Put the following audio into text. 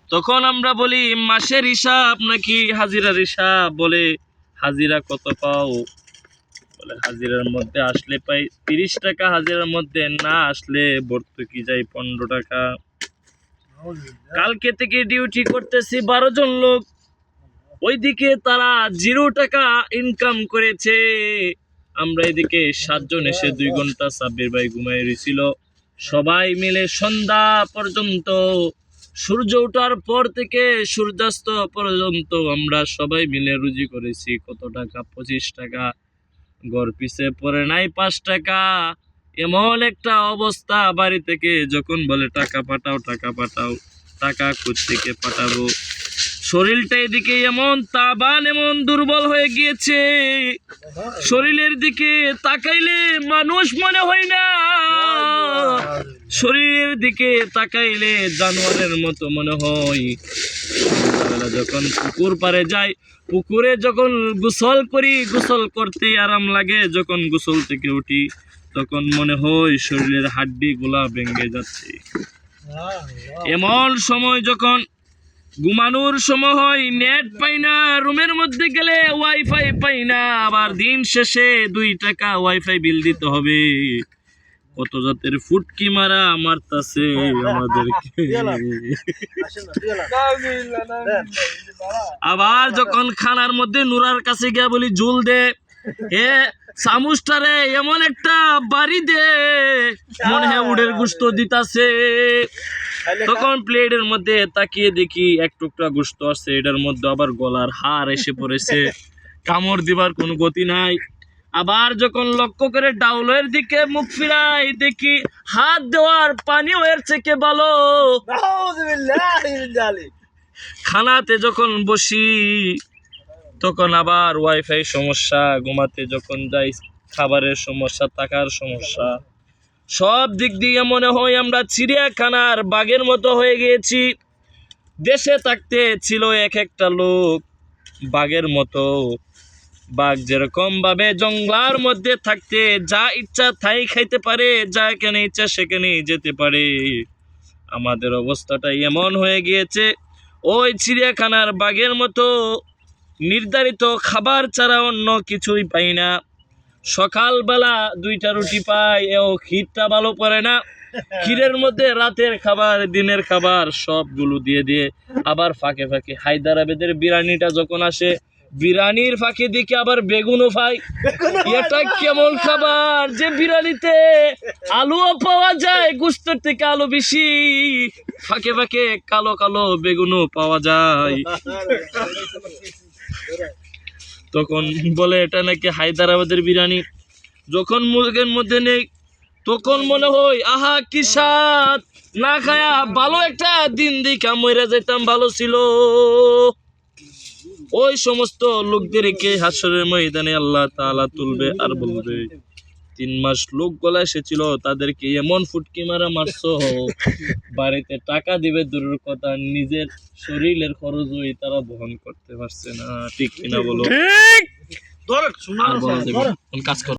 তখন আমরা বলি মাসের হিসাব নাকি হাজিরার হিসাব? বলে হাজিরা কত পাও? বলে হাজিরার মধ্যে আসলে পাই 30 টাকা, হাজিরার মধ্যে না আসলে ভর্তুকি যাই 15 টাকা। কালকে থেকে ডিউটি করতেছি 12 জন লোক, ওইদিকে তারা 0 টাকা ইনকাম করেছে। আমরা এদিকে 7 জন এসে 2 ঘন্টা সাব্বির ভাই ঘুমাই রয়েছিল। সবাই মিলে সন্ধ্যা পর্যন্ত, সূর্য ওঠার পর থেকে সূর্যাস্ত পর্যন্ত আমরা সবাই মিলে রুজি করেছি। কত টাকা? 25 টাকা। গড় পিছে পড়ে নাই 5 টাকা। এমন একটা অবস্থা, বাড়ি থেকে যখন বলে টাকা পাঠাও টাকা পাঠাও, টাকা কোত্থেকে পাঠাবো? শরীরটা এদিকে এমন তাবান, এমন দুর্বল হয়ে গিয়েছে, শরীরের দিকে তাকাইলে মানুষ মনে হয় না, শরীরের দিকে তাকাইলে জানোয়ারের মতো মনে হয়। যখন পুকুর পাড়ে যাই, পুকুরে যখন গোসল করি, গোসল করতে আরাম লাগে। যখন গোসল থেকে উঠি তখন মনে হয় শরীরের হাড্ডি গুলা ভেঙে যাচ্ছে। এমন সময় যখন ঘুমানোর সময় হয়, নেট পাই না, রুমের মধ্যে গেলে ওয়াইফাই পাই না, আবার দিন শেষে 2 টাকা ওয়াইফাই বিল দিতে হবে। কত জাতের ফুটকি মারা মারতাছে আমাদেরকে। আবার যখন খানার মধ্যে নুরার কাছে গিয়া বলি জুল দে, হে চামচটারে এমন একটা বাড়ি দে, মনে হয় উডের গোশত দিতাছে। তখন প্লেটের মধ্যে তাকিয়ে দেখি 1 টুকরা গোশত আছে, এটার মধ্যে আবার গলার হাড় এসে পড়েছে, কামড় দিবার কোনো গতি নাই। আবার যখন লক্ষ্য করে ডাউলের দিকে মুখ ফিরাই, দেখি হাত দেওয়ার পানিও এর থেকে ভালো। খানাতে যখন বসি তখন আবার ওয়াইফাই সমস্যা, ঘুমাতে যখন যাই খাবারের সমস্যা, টাকার সমস্যা, সব দিক দিয়ে মনে হয় আমরা চিড়িয়াখানার বাঘের মতো হয়ে গিয়েছি। দেশে থাকতে ছিল এক একটা লোক বাঘের মতো। বাঘ যেরকম ভাবে জঙ্গলার মধ্যে থাকতে যা ইচ্ছা তাই খাইতে পারে, যা এখানে ইচ্ছা সেখানে যেতে পারে, আমাদের অবস্থাটা এমন হয়ে গিয়েছে ওই চিড়িয়াখানার বাঘের মতো। নির্ধারিত খাবার ছাড়া অন্য কিছুই পাই না। সকালবেলা 2টা রুটি পাই, এও ক্ষীরটা ভালো পড়ে না। ক্ষীরের মধ্যে রাতের খাবার, দিনের খাবার সবগুলো দিয়ে দিয়ে আবার ফাঁকে ফাঁকে হায়দ্রাবাদের বিরিয়ানিটা যখন আসে, বিরিয়ানির ফাঁকে দিকে আবার বেগুনও পাই। এটা কেমন খাবার যে বিরিয়ানিতে আলুও পাওয়া যায়, গোশতের থেকে আলু বেশি, ফাঁকে ফাঁকে কালো কালো বেগুনও পাওয়া যায়। তখন বলে এটা নাকি হায়দ্রাবাদের বিরিয়ানি। যখন মুরগের মধ্যে নেই তখন মনে হয় আহা কি স্বাদ, না খায়া ভালো একটা দিন দেখা মরে যেতাম, ভালো ছিল। ওই সমস্ত লোকদেরকে হাসরের ময়দানে আল্লাহ তাআলা তুলবে আর বলবে 3 মাস লোক গলা এসেছিল, তাদেরকে এমন ফুটকি মারা মারছো, বাড়িতে টাকা দিবে দূরের কথা, নিজের শরীরের খরচই তারা বহন করতে পারছে না। ঠিক কিনা বলো? ঠিক। কাজ করো।